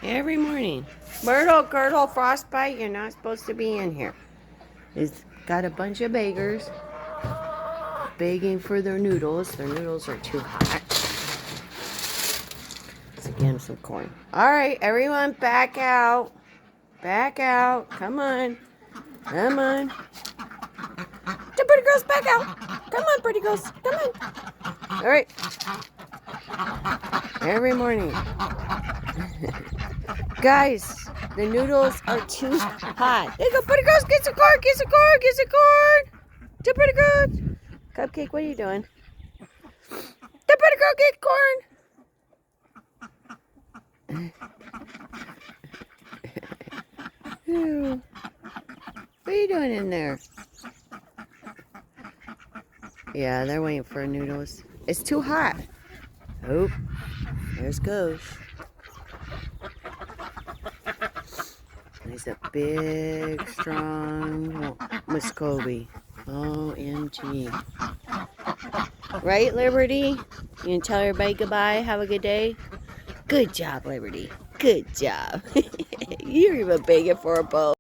Every morning. Myrtle, Girdle, Frostbite, you're not supposed to be in here. It's got a bunch of beggars begging for their noodles. Their noodles are too hot. Let's give them some corn. All right, everyone back out. Back out. Come on. Come on. The pretty girls back out. Come on, pretty girls. Come on. All right. Every morning. Guys, the noodles are too hot. There you go, pretty girls. Get some corn. Get some corn. Get some corn. The pretty girls. Cupcake, what are you doing? The pretty girl get corn. What are you doing in there? Yeah, they're waiting for noodles. It's too hot. Oh, there's Ghost. He's a big, strong Muscovy. OMG. Right, Liberty? You can tell everybody goodbye. Have a good day. Good job, Liberty. Good job. You're even begging for a bow.